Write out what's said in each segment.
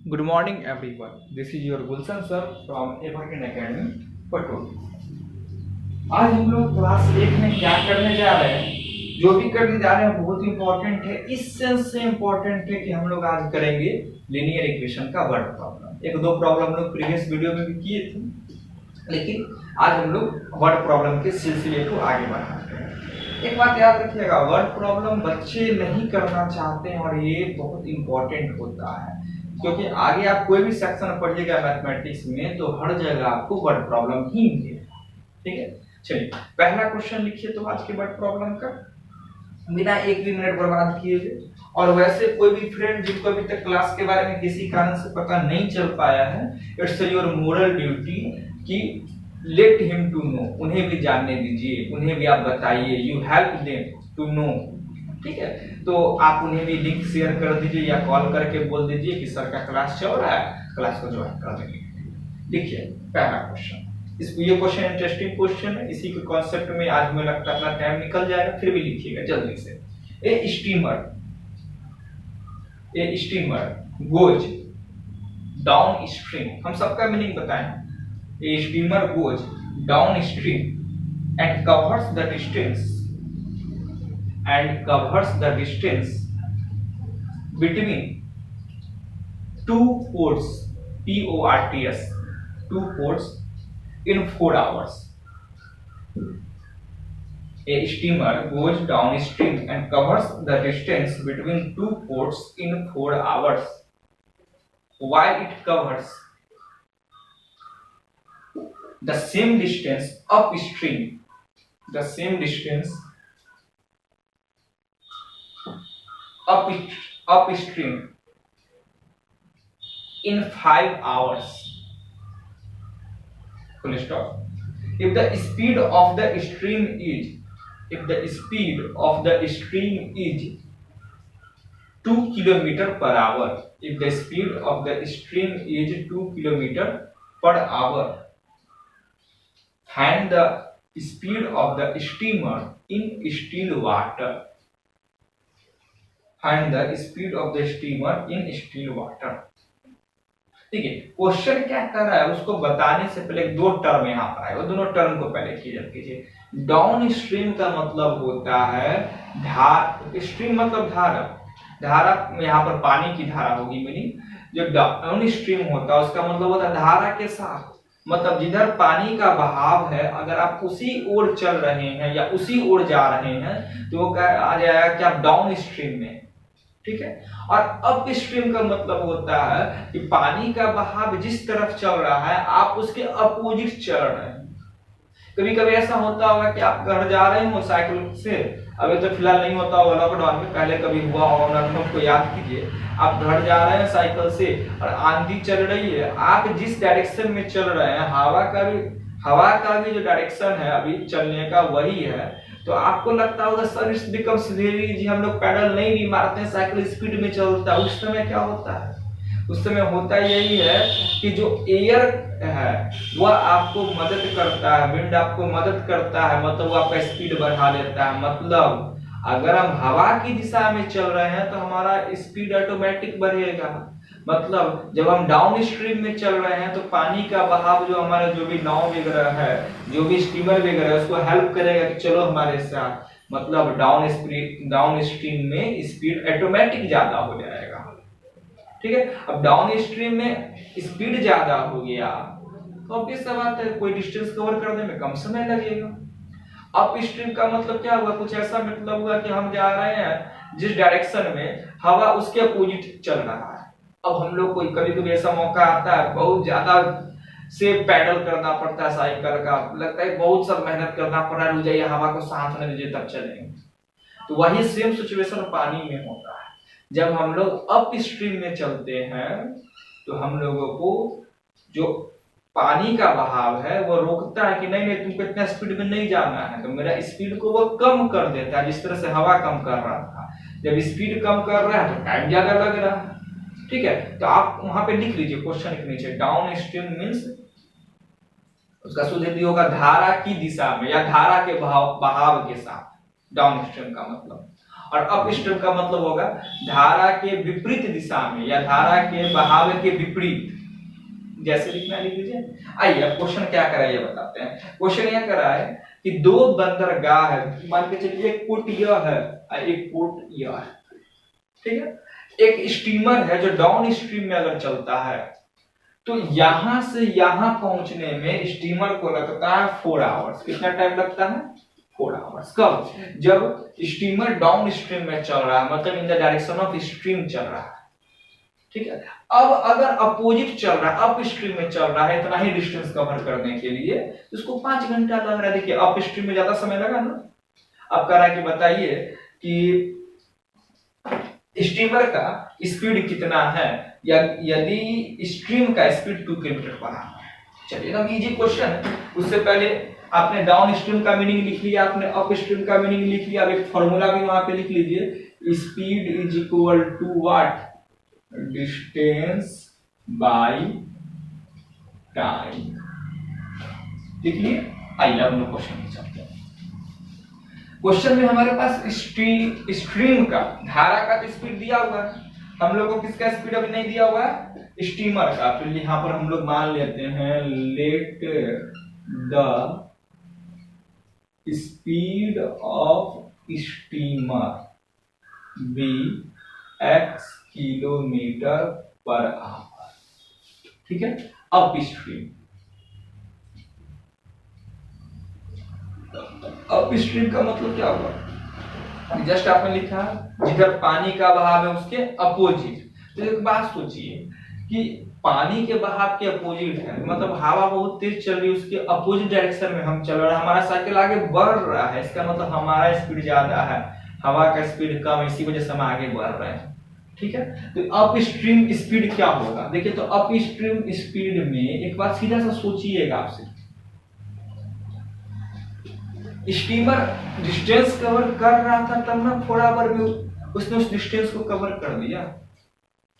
Good morning, everyone. This is your Gulshan sir from Evergreen Academy, पटोल। आज हम लोग class 1 में क्या करने जा रहे हैं? जो भी करने जा रहे हैं बहुत इंपॉर्टेंट है। इस सेंस से इंपॉर्टेंट है कि हम लोग आज करेंगे लीनियर इक्वेशन का वर्ड प्रॉब्लम। एक दो प्रॉब्लम हम लोग प्रीवियस वीडियो में भी किए थे, लेकिन आज हम लोग वर्ड प्रॉब्लम के सिलसिले को आगे बढ़ाते हैं। एक बात याद रखिएगा, वर्ड प्रॉब्लम बच्चे नहीं करना चाहते हैं और ये बहुत इंपॉर्टेंट होता है, क्योंकि आगे आप कोई भी सेक्शन पढ़िएगा मैथमेटिक्स में तो हर जगह आपको वर्ड प्रॉब्लम ही मिलेगा। ठीक है, चलिए पहला क्वेश्चन लिखिए तो आज के वर्ड प्रॉब्लम का, बिना एक भी मिनट बर्बाद किए हुए। और वैसे कोई भी फ्रेंड जिनको अभी तक क्लास के बारे में किसी कारण से पता नहीं चल पाया है, इट्स योर मोरल ड्यूटी कि लेट हिम टू नो, उन्हें भी जानने दीजिए, उन्हें भी आप बताइए, you help them to know. ठीक है, तो आप उन्हें भी लिंक शेयर कर दीजिए या कॉल करके बोल दीजिए कि सर का क्लास चल रहा है, क्लास को ज्वाइन कर देंगे। देखिए पहला क्वेश्चन, ये क्वेश्चन इंटरेस्टिंग क्वेश्चन है, इसी के कॉन्सेप्ट में आज मुझे लगता है अपना टाइम निकल जाएगा, फिर भी लिखिएगा जल्दी से। A steamer goes downstream, हम सबका मीनिंग बताएं। A steamer goes downstream and covers the distance between two ports, ports, two ports in 4 hours. A steamer goes downstream and covers the distance between two ports in 4 hours. While it covers the same distance upstream in 5 hours. Full stop. If the speed of the stream is 2 km per hour, if the speed of the stream is 2 km per hour, find the speed of the steamer in still water. Find the speed of the steamer in still water. ठीक है, question क्या कर रहा है उसको बताने से पहले दो टर्म यहाँ पर आए, वो दोनों टर्म को पहले क्लियर कीजिए। डाउन स्ट्रीम का मतलब होता है धारा, स्ट्रीम मतलब धारा, धारा यहाँ पर पानी की धारा होगी, मीनिंग जो डाउन स्ट्रीम होता है उसका मतलब होता है धारा के साथ, मतलब जिधर पानी का बहाव है अगर आप उसी ओर चल रहे हैं या उसी ओर जा रहे हैं तो वो आ जाएगा कि आप डाउन स्ट्रीम में। ठीक है, और अप स्ट्रीम का मतलब होता है कि पानी का बहाव जिस तरफ चल रहा है आप उसके अपोजिट चल रहे हैं। कभी कभी ऐसा होता होगा कि आप घर जा रहे हो साइकिल से, अभी तो फिलहाल नहीं होता होगा लॉकडाउन में, पहले कभी हुआ होगा, को याद कीजिए। आप घर जा रहे हैं साइकिल से और आंधी चल रही है, आप जिस डायरेक्शन में चल रहे हैं हवा का भी जो डायरेक्शन है अभी चलने का वही है, तो आपको लगता होगा sir it's becomes very easy, हम लोग पैडल नहीं भी मारते हैं, साइकिल स्पीड में चलता है। उस समय क्या होता है, उस समय होता यही है कि जो एयर है वह आपको मदद करता है, विंड आपको मदद करता है, मतलब वो आपका स्पीड बढ़ा देता है। मतलब अगर हम हवा की दिशा में चल रहे हैं तो हमारा स्पीड ऑटोमेटिक बढ़ेगा। मतलब जब हम डाउन स्ट्रीम में चल रहे हैं तो पानी का बहाव जो हमारा जो भी नाव वगैरह है, जो भी स्टीमर वगैरह है, उसको हेल्प करेगा कि चलो हमारे साथ, मतलब डाउन स्ट्रीम में स्पीड ऑटोमेटिक ज्यादा हो जाएगा। ठीक है, अब डाउन स्ट्रीम में स्पीड ज्यादा हो गया तो ऑब्वियस सा बात है कोई डिस्टेंस कवर करने में कम समय लगेगा। अप स्ट्रीम का मतलब क्या हुआ, कुछ ऐसा मतलब हुआ कि हम जा रहे हैं जिस डायरेक्शन में हवा उसके अपोजिट चल रहा है। अब हम लोग को कभी कभी ऐसा मौका आता है बहुत ज्यादा से पैडल करना पड़ता है साइकिल का, लगता है बहुत सब मेहनत करना पड़ रहा है, रुक जाइए हवा को शांत होने दीजिए तब चलेंगे। तो वही सेम सिचुएशन पानी में होता है। जब हम लोग अप स्ट्रीम में चलते हैं तो हम लोगों को जो पानी का बहाव है वो रोकता है कि नहीं तुमको इतना स्पीड में नहीं जाना है, तो मेरा स्पीड को वो कम कर देता है, जिस तरह से हवा कम कर रहा था। जब स्पीड कम कर रहा है तो टाइम ज्यादा लग रहा है। ठीक है, तो आप वहां पे लिख लीजिए क्वेश्चन के नीचे, डाउन स्ट्रीम मींस उसका सुधेदी होगा धारा की दिशा में या धारा के बहाव के साथ, डाउन स्ट्रीम का मतलब। और अप स्ट्रीम का मतलब होगा धारा के विपरीत दिशा में या धारा के बहाव के विपरीत। जैसे लिखना लिख लीजिए। आइए अब क्वेश्चन क्या करा है ये बताते हैं। क्वेश्चन यह करा है कि दो बंदरगाह है, मान के चलिए एक पोर्ट यह है और एक पोर्ट यह है, ठीक है। एक स्टीमर है जो डाउन स्ट्रीम में अगर चलता है तो यहां से यहां पहुंचने में स्टीमर को लगता है 4 आवर्स। कितना टाइम लगता है? 4 आवर्स। कब? जब स्टीमर डाउन स्ट्रीम में चल रहा है, मतलब in the direction of stream चल रहा है, ठीक है। अब अगर अपोजिट चल रहा है, अप स्ट्रीम में चल रहा है, इतना ही डिस्टेंस कवर करने के लिए इसको 5 घंटा लग रहा है। देखिए अप स्ट्रीम में ज्यादा समय लगा ना। अब कह रहा है कि बताइए कि स्टीमर का स्पीड कितना है या यदि स्ट्रीम का स्पीड 2 किलोमीटर पर आवर है। चलिए एकदम इजी क्वेश्चन। उससे पहले आपने डाउन स्ट्रीम का मीनिंग लिख लिया, आपने अप स्ट्रीम का मीनिंग लिख लिया। अब एक फॉर्मूला भी वहां पे लिख लीजिए, speed is equal to what? Distance by time. लिख लिए। आइए अब हम क्वेश्चन में चलते हैं। क्वेश्चन में हमारे पास स्ट्रीम का धारा का तो स्पीड दिया हुआ है, हम लोग को किसका स्पीड अभी नहीं दिया हुआ है? स्टीमर का। तो यहां पर हम लोग मान लेते हैं let the speed of steamer be x kilometre per hour, ठीक है। अप स्ट्रीम, अप स्ट्रीम का मतलब क्या होगा? जस्ट आपने लिखा जिधर पानी का बहाव है उसके अपोजिट। तो एक बात सोचिए कि पानी के बहाव के अपोजिट है, मतलब हवा बहुत तेज चल रही है, उसके अपोजिट डायरेक्शन में हम चल रहे हैं, हमारा साइकिल आगे बढ़ रहा है, इसका मतलब हमारा स्पीड ज्यादा है, हवा का स्पीड कम है, इसी वजह से हम आगे बढ़ रहे हैं, ठीक है। तो अप स्ट्रीम स्पीड क्या होगा? देखिए तो अप स्ट्रीम स्पीड में एक बात सीधा सा सोचिएगा आपसे, स्टीमर डिस्टेंस कवर कर रहा था तब ना 4 आवर में उसने उस डिस्टेंस को कवर कर दिया।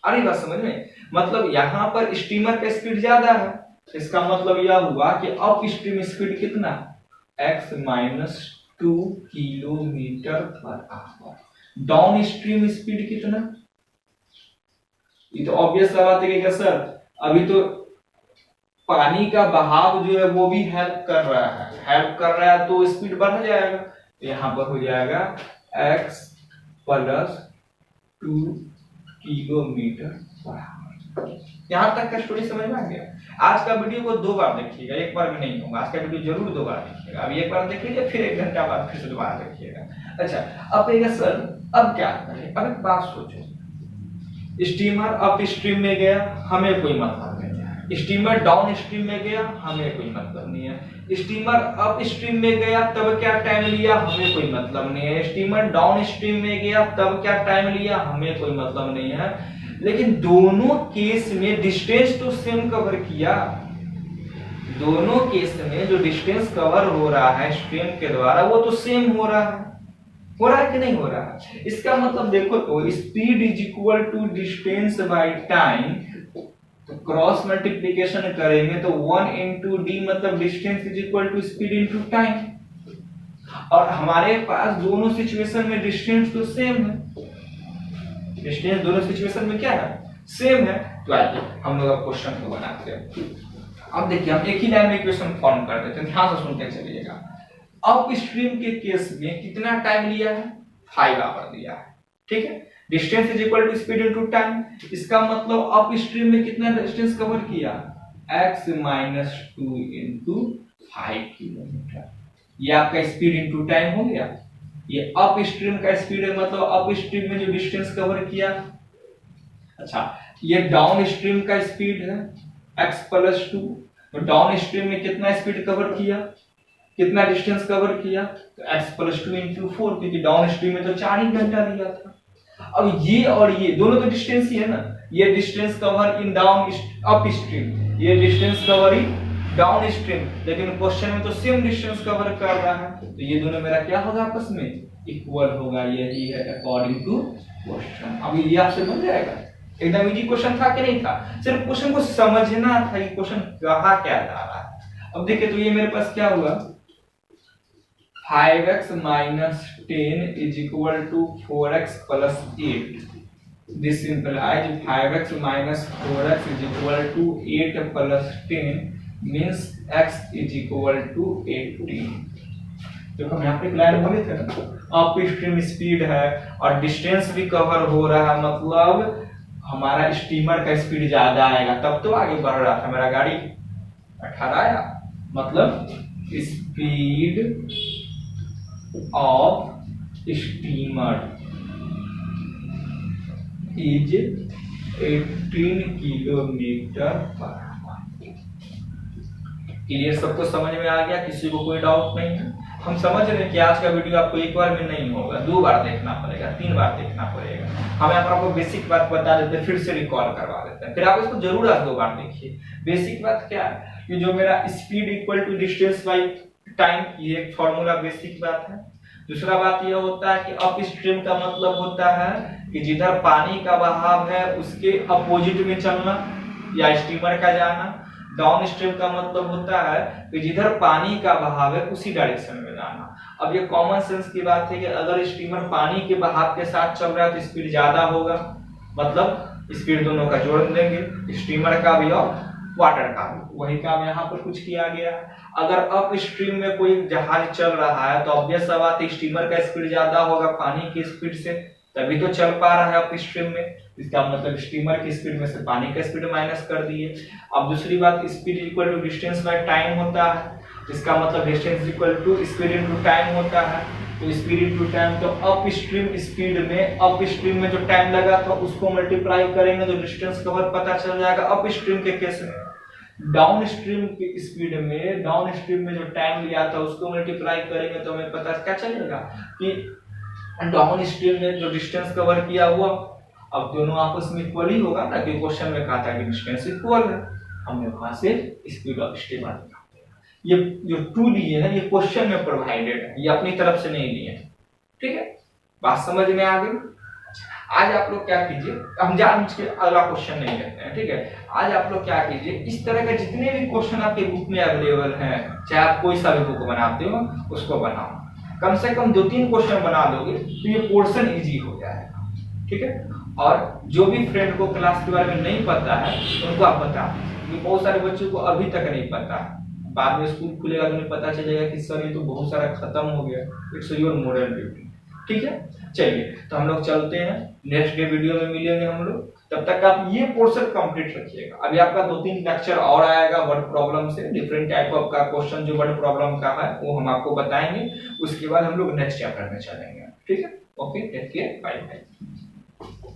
अरे बात समझ में? मतलब यहां पर स्टीमर का स्पीड ज्यादा है, इसका मतलब यह हुआ कि अप स्ट्रीम स्पीड कितना? x - 2 kilometre per our. Down stream speed कितना? ये तो ऑब्वियस सा बात है कि सर अभी तो पानी का बहाव जो है वो भी हेल्प कर रहा है तो स्पीड बढ़ जाएगा। तो यहां पर हो जाएगा x + 2 किलोमीटर पर आवर। यहां तक का स्टोरी समझ में आ गया? आज का वीडियो को 2 बार देखिएगा, एक बार में नहीं होगा। आज का वीडियो जरूर 2 बार देखिएगा। अभी एक बार देख लीजिए, फिर 1 घंटा बाद फिर से दोबारा देखिएगा। अच्छा अब कहेगा सर अब क्या करें? अब एक बात सोचो, स्टीमर अप स्ट्रीम में गया, हमें कोई मतलब नहीं है। स्टीमर डाउन स्ट्रीम में गया, हमें कोई मतलब नहीं है। स्टीमर अप स्ट्रीम में गया तब क्या टाइम लिया, हमें कोई मतलब नहीं है। स्टीमर डाउन स्ट्रीम में गया तब क्या टाइम लिया, हमें कोई मतलब नहीं है। लेकिन दोनों केस में डिस्टेंस तो सेम कवर किया। दोनों केस में जो डिस्टेंस कवर हो रहा है स्ट्रीम के द्वारा वो तो सेम हो रहा है। हो रहा है कि नहीं हो रहा है? इसका मतलब देखो तो speed is equal to distance by time, तो क्रॉस मल्टीप्लिकेशन करेंगे तो 1 × d मतलब distance is equal to speed into time. और हमारे पास दोनों सिचुएशन में डिस्टेंस तो सेम है। डिस्टेंस दोनों सिचुएशन में क्या है? सेम है। तो आइए हम लोग अब क्वेश्चन को बनाते हैं। अब देखिए हम एक ही लाइन में इक्वेशन फॉर्म कर देते हैं, ध्यान से सुनते चलिएगा। अप स्ट्रीम के केस में कितना टाइम लिया है? 5 आवर लिया है, ठीक है। Distance is equal to speed into time, इसका मतलब अप स्ट्रीम में कितना डिस्टेंस कवर किया? x - 2 × 5 kilometre. ये आपका स्पीड इनटू टाइम हो गया। ये अप स्ट्रीम का स्पीड है, मतलब अप स्ट्रीम में जो डिस्टेंस कवर किया। अच्छा ये डाउन स्ट्रीम का स्पीड है x + 2, तो डाउन स्ट्रीम में कितना स्पीड कवर किया, कितना डिस्टेंस कवर किया? तो x + 2 × 4, क्योंकि डाउन स्ट्रीम में तो 4 ही घंटा लिया था। अब ये और ये दोनों तो डिस्टेंस ही है ना, ये distance cover in down upstream, ये distance cover in downstream, लेकिन क्वेश्चन में तो सेम डिस्टेंस कवर कर रहा है, तो ये दोनों मेरा क्या होगा? आपस में इक्वल होगा। यही है अकॉर्डिंग टू क्वेश्चन। अब ये आपसे बन जाएगा। एकदम इजी क्वेश्चन था कि नहीं था? सिर्फ क्वेश्चन को समझना था कि क्वेश्चन कहा क्या जा रहा है। अब देखिए तो ये मेरे पास क्या हुआ? 5x minus 10 is equal to 4x plus 8. This implies 5x minus 4x is equal to 8 plus 10 means x is equal to 18. जो हम यहाँ पे प्लान बोले थे ना, अप स्ट्रीम स्पीड है और डिस्टेंस भी कवर हो रहा है, मतलब हमारा स्टीमर का स्पीड ज्यादा आएगा, तब तो आगे बढ़ रहा था मेरा गाड़ी 18 आया, मतलब speed of steamer is 18 kilometre per our. Clear, सबको समझ में आ गया? किसी को कोई डाउट नहीं है? हम समझ रहे हैं कि आज का वीडियो आपको एक बार में नहीं होगा, 2 बार देखना पड़ेगा, 3 बार देखना पड़ेगा। हम यहाँ पर आपको बेसिक बात बता देते हैं, फिर से रिकॉल करवा देते हैं, फिर आप इसको जरूर आज 2 बार देखिए। बेसिक बात क्या है कि जो मेरा speed equal to distance by time, ये एक फॉर्मूला बेसिक बात है। दूसरा बात यह होता है कि अप स्ट्रीम का मतलब होता है कि जिधर पानी का बहाव है उसके अपोजिट में चलना या स्टीमर का जाना। डाउन स्ट्रीम का मतलब होता है कि जिधर पानी का बहाव है उसी डायरेक्शन में जाना। अब ये कॉमन सेंस की बात है कि अगर स्टीमर पानी के बहाव के साथ चल रहा है तो स्पीड ज्यादा होगा, मतलब स्पीड दोनों का जोड़ देंगे, स्टीमर का भी और वाटर का भी। वही काम यहाँ पर कुछ किया गया है। अगर अप स्ट्रीम में कोई जहाज चल रहा है तो ऑब्वियस सा बात है स्टीमर का स्पीड ज्यादा होगा पानी की स्पीड से, तभी तो चल पा रहा है अप स्ट्रीम में। इसका मतलब स्टीमर की स्पीड में से पानी का स्पीड माइनस कर दिए। अब दूसरी बात, speed equal to distance by time होता है, इसका मतलब distance equal to speed into time होता है। तो स्पीड इनटू टाइम, तो अप स्ट्रीम स्पीड में अप स्ट्रीम में जो टाइम लगा था उसको मल्टीप्लाई करेंगे तो डिस्टेंस कवर पता चल जाएगा अप स्ट्रीम के केस में। डाउन स्ट्रीम की स्पीड में, डाउन स्ट्रीम में जो टाइम लिया था उसको मल्टीप्लाई करेंगे तो हमें पता क्या चलेगा कि डाउन स्ट्रीम में जो डिस्टेंस कवर किया हुआ, अब दोनों आपस में इक्वल ही होगा ना, कि क्वेश्चन में कहा था कि डिस्टेंस इक्वल है, हमने वहां से स्पीड ऑफ स्टीमर निकाल दिया। ये जो टू लिए है ये क्वेश्चन में प्रोवाइडेड है, ये अपनी तरफ से नहीं लिए। ठीक है, बात समझ में आ गई? आज आप लोग क्या कीजिए, हम जानबूझ के अगला क्वेश्चन नहीं लेते हैं, ठीक है। आज आप लोग क्या कीजिए, इस तरह के जितने भी क्वेश्चन आपके बुक में अवेलेबल हैं, चाहे आप कोई सा भी बुक बनाते हो उसको बनाओ, कम से कम 2-3 क्वेश्चन बना दोगे तो ये पोर्शन इजी हो जाएगा। ठीक है, और जो भी फ्रेंड को क्लास के बारे में नहीं पता है उनको आप बता, क्योंकि बहुत सारे बच्चों को अभी तक नहीं पता है, बाद में स्कूल खुलेगा तो उन्हें पता चलेगा कि सर ये तो बहुत सारा खत्म हो गया। It's your moral duty. ठीक है, चलिए तो हम लोग चलते हैं, नेक्स्ट डे वीडियो में मिलेंगे हम लोग। तब तक आप ये पोर्शन कंप्लीट रखिएगा। अभी आपका 2-3 लेक्चर और आएगा वर्ड प्रॉब्लम से, डिफरेंट टाइप ऑफ का क्वेश्चन जो वर्ड प्रॉब्लम का है वो हम आपको बताएंगे। उसके बाद हम लोग नेक्स्ट चैप्टर में चलेंगे। ठीक है, okay, take care, bye bye.